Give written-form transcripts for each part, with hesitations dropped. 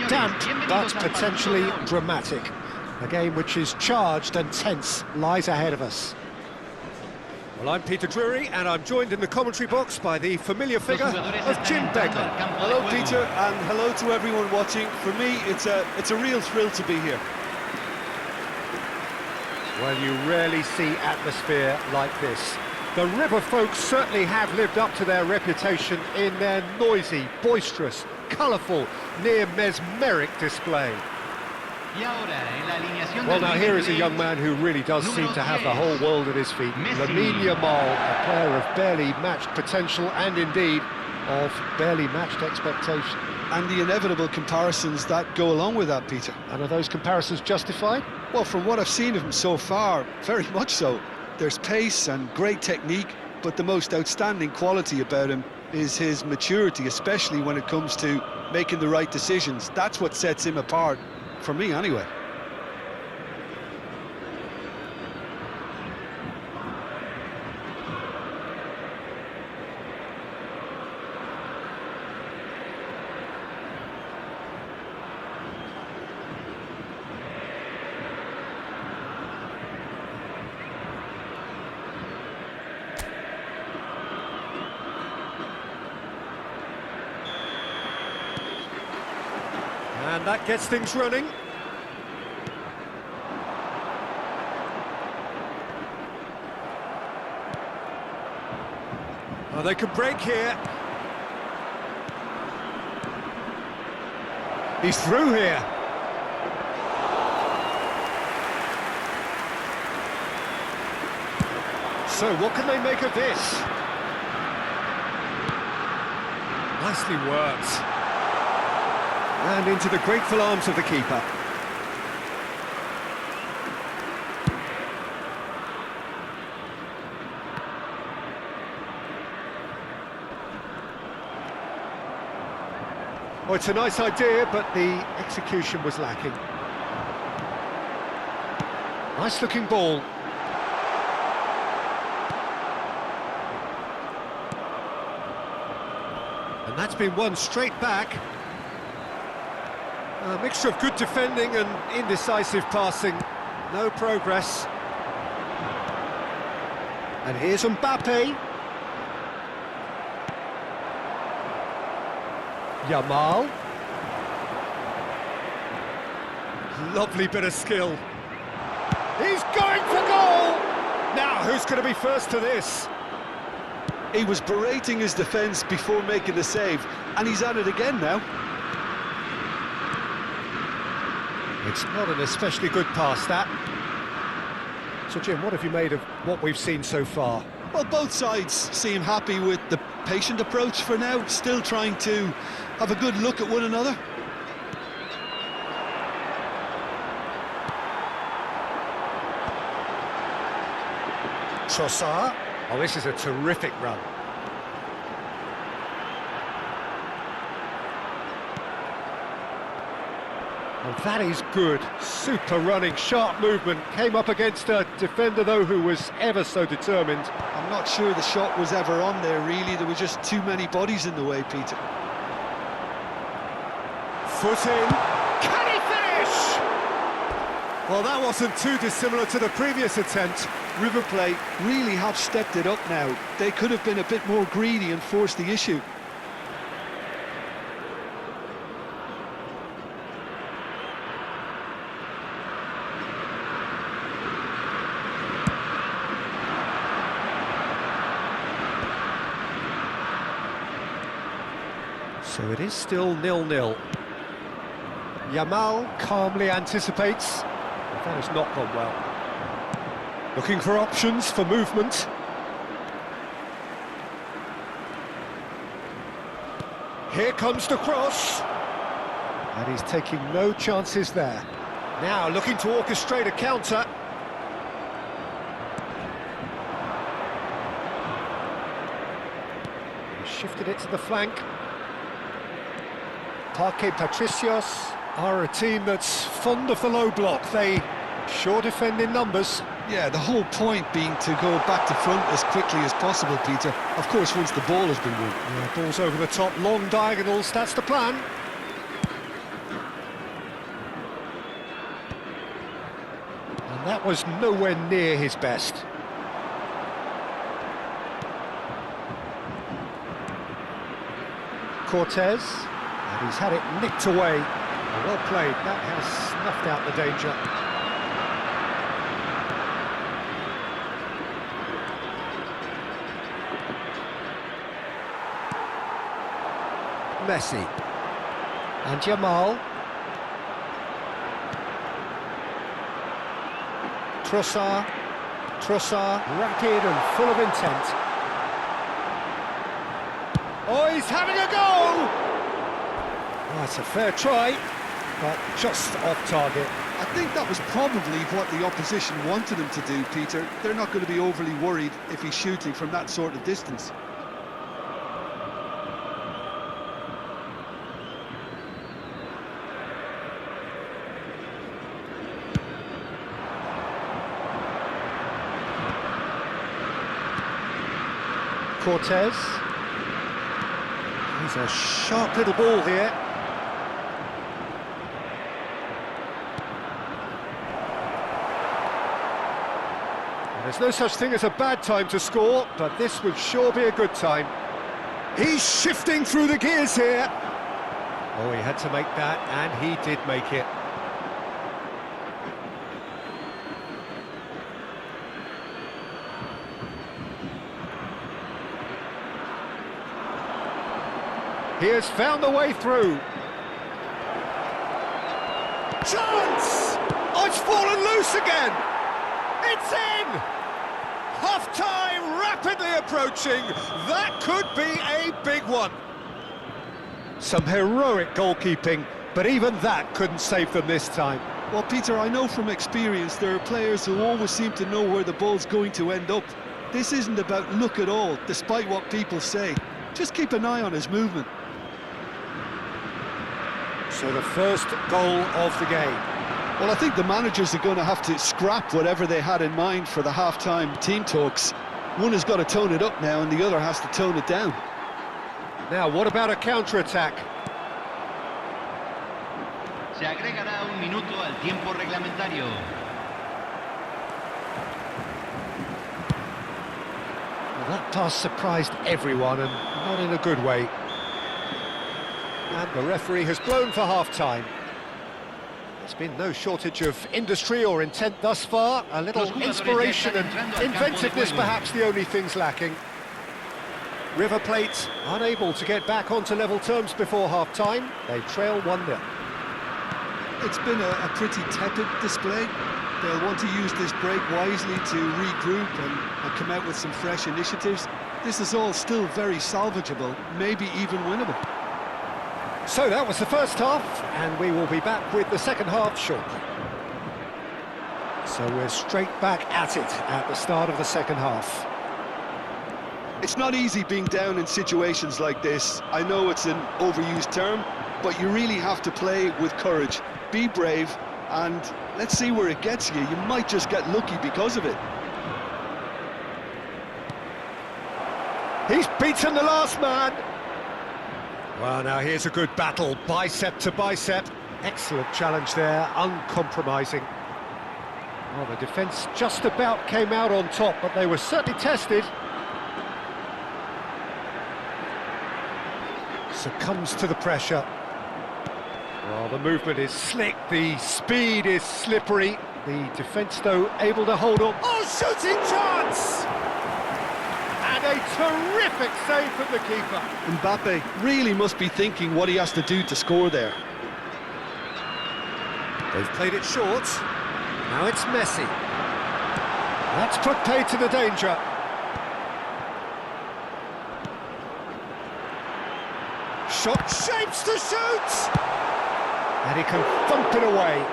damp but potentially dramatic. A game which is charged and tense lies ahead of us. Well, I'm Peter Drury, and I'm joined in the commentary box by the familiar figure of Jim Beglin. Hello, Peter, and hello to everyone watching. For me, it's a real thrill to be here. Well, you rarely see atmosphere like this. The River folks certainly have lived up to their reputation in their noisy, boisterous, colourful, near mesmeric display. Well, now here is a young man who really does seem to have the whole world at his feet. Lamine Yamal, a player of barely matched potential and indeed of barely matched expectation. And the inevitable comparisons that go along with that, Peter. And are those comparisons justified? Well, from what I've seen of him so far, very much so. There's pace and great technique, but the most outstanding quality about him is his maturity, especially when it comes to making the right decisions. That's what sets him apart, for me anyway. And that gets things running. Oh, they could break here. He's through here. So, what can they make of this? Nicely worked. And into the grateful arms of the keeper. Oh, it's a nice idea, but the execution was lacking. Nice looking ball. And that's been won straight back. A mixture of good defending and indecisive passing. No progress. And here's Mbappe. Yamal. Lovely bit of skill. He's going for goal! Now, who's going to be first to this? He was berating his defence before making the save, and he's at it again now. It's not an especially good pass, that. So, Jim, what have you made of what we've seen so far? Well, both sides seem happy with the patient approach for now, still trying to have a good look at one another. Trossard. Oh, this is a terrific run. Well, that is good. Super running, sharp movement. Came up against a defender, though, who was ever so determined. I'm not sure the shot was ever on there, really. There were just too many bodies in the way, Peter. Foot in. Can he finish? Well, that wasn't too dissimilar to the previous attempt. River Plate really have stepped it up now. They could have been a bit more greedy and forced the issue. So it is still 0-0. Yamal calmly anticipates. That has not gone well. Looking for options for movement. Here comes the cross. And he's taking no chances there. Now looking to orchestrate a counter. He shifted it to the flank. matc37 are a team that's fond of the low block. They sure defend in numbers. Yeah, the whole point being to go back to front as quickly as possible, Peter. Of course, once the ball has been won. Yeah, balls over the top, long diagonals, that's the plan. And that was nowhere near his best. Cortez, and he's had it nicked away. Well played, that has snuffed out the danger. Messi. And Jamal. Trossard, rapid and full of intent. Oh, he's having a go! Oh, it's a fair try, but just off target. I think that was probably what the opposition wanted him to do, Peter. They're not going to be overly worried if he's shooting from that sort of distance. Cortez. He's a sharp little ball here. And there's no such thing as a bad time to score, but this would sure be a good time. He's shifting through the gears here. Oh, he had to make that, and he did make it. He has found the way through. Chance! Oh, it's fallen loose again! It's in! Half-time rapidly approaching. That could be a big one. Some heroic goalkeeping, but even that couldn't save them this time. Well, Peter, I know from experience there are players who always seem to know where the ball's going to end up. This isn't about luck at all, despite what people say. Just keep an eye on his movement. So the first goal of the game. Well, I think the managers are going to have to scrap whatever they had in mind for the half-time team talks. One has got to tone it up now and the other has to tone it down. Now, what about a counter-attack? Se agregará un minuto al tiempo reglamentario. Well, that pass surprised everyone, and not in a good way. And the referee has blown for half-time. There's been no shortage of industry or intent thus far. A little inspiration and inventiveness, perhaps the only things lacking. River Plate unable to get back onto level terms before half-time. They trail 1-0. It's been a pretty tepid display. They'll want to use this break wisely to regroup and come out with some fresh initiatives. This is all still very salvageable, maybe even winnable. So that was the first half, and we will be back with the second half shortly. So we're straight back at it at the start of the second half. It's not easy being down in situations like this. I know it's an overused term, but you really have to play with courage. Be brave, and let's see where it gets you. You might just get lucky because of it. He's beaten the last man. Well, now here's a good battle, bicep to bicep. Excellent challenge there, uncompromising. Well, the defence just about came out on top, but they were certainly tested. Succumbs to the pressure. Well, the movement is slick, the speed is slippery. The defence, though, able to hold on. Oh, shooting chance! And a terrific save from the keeper. Mbappe really must be thinking what he has to do to score there. They've played it short. Now it's Messi. That's put paid to the danger. Shot shapes to shoot! And he can thump it away.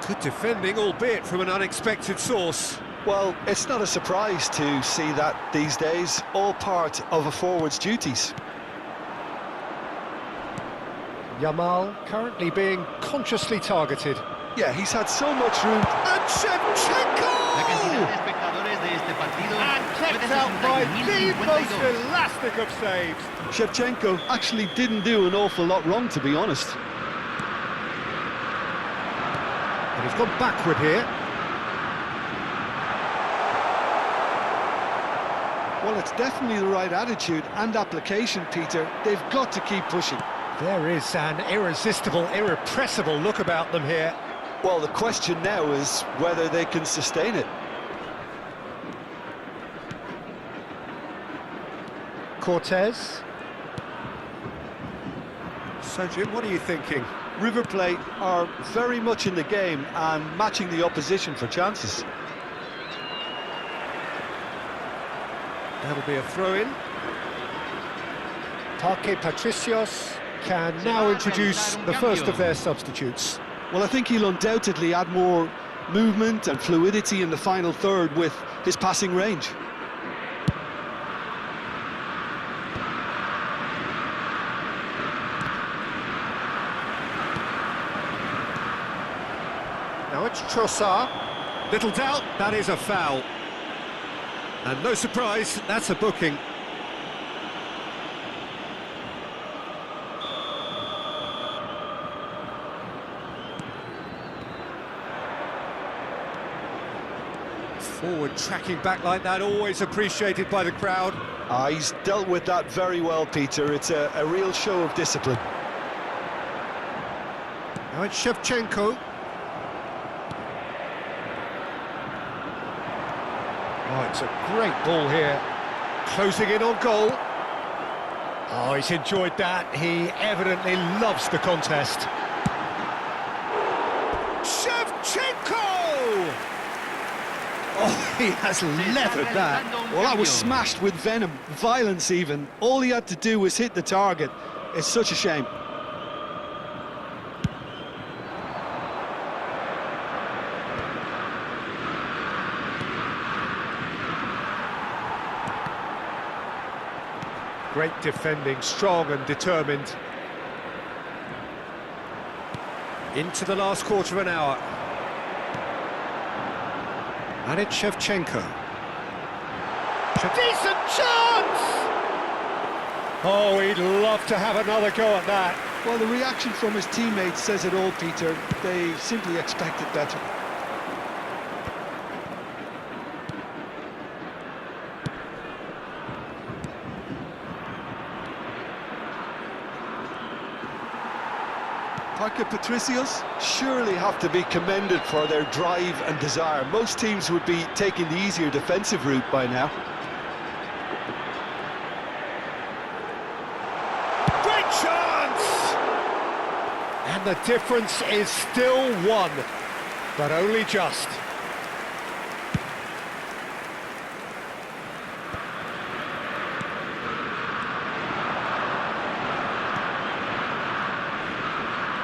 Good defending, albeit from an unexpected source. Well, it's not a surprise to see that these days, all part of a forward's duties. Jamal currently being consciously targeted. Yeah, he's had so much room. And Shevchenko! La cantidad de espectadores de este partido And Kept out by the most 1052. elastic of saves. Shevchenko actually didn't do an awful lot wrong, to be honest. And he's gone backward here. Well, it's definitely the right attitude and application, Peter. They've got to keep pushing. There is an irresistible, irrepressible look about them here. Well, the question now is whether they can sustain it. Cortez. So, Jim, what are you thinking? River Plate are very much in the game and matching the opposition for chances. That'll be a throw-in. Parque Patricios can now introduce the first of their substitutes. Well, I think he'll undoubtedly add more movement and fluidity in the final third with his passing range. Now it's Trossard. Little doubt, that is a foul. And no surprise, that's a booking. Forward tracking back like that, always appreciated by the crowd. He's dealt with that very well, Peter. It's a real show of discipline. Now it's Shevchenko. Oh, it's a great ball here. Closing in on goal. Oh, he's enjoyed that. He evidently loves the contest. Shevchenko! Oh, he has levered that. Well, that was smashed with venom, violence even. All he had to do was hit the target. It's such a shame. Great defending, strong and determined. Into the last quarter of an hour. And it's Shevchenko. Decent chance! Oh, he'd love to have another go at that. Well, the reaction from his teammates says it all, Peter. They simply expected better. Parque Patricios surely have to be commended for their drive and desire. Most teams would be taking the easier defensive route by now. Great chance! And the difference is still one, but only just.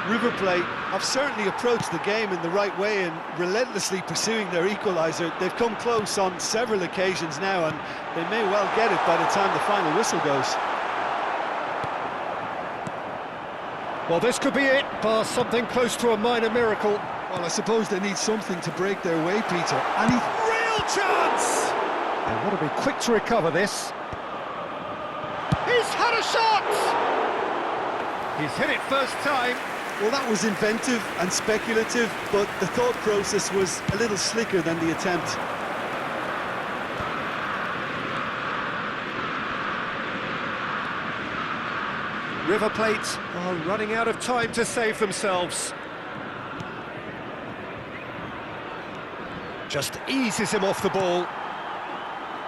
River Plate have certainly approached the game in the right way and relentlessly pursuing their equaliser. They've come close on several occasions now, and they may well get it by the time the final whistle goes. Well, this could be it, bar something close to a minor miracle. Well, I suppose they need something to break their way, Peter. And Real chance! They want to be quick to recover this. He's had a shot! He's hit it first time. well, that was inventive and speculative, but the thought process was a little slicker than the attempt. River Plate are running out of time to save themselves. Just eases him off the ball.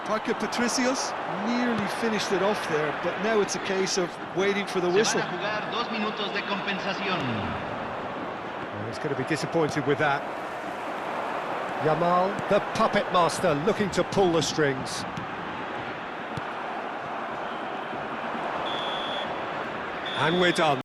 Parque Patricios nearly finished it off there, but now it's a case of waiting for the whistle. Well, He's going to be disappointed with that. Yamal, the puppet master, looking to pull the strings. And we're done.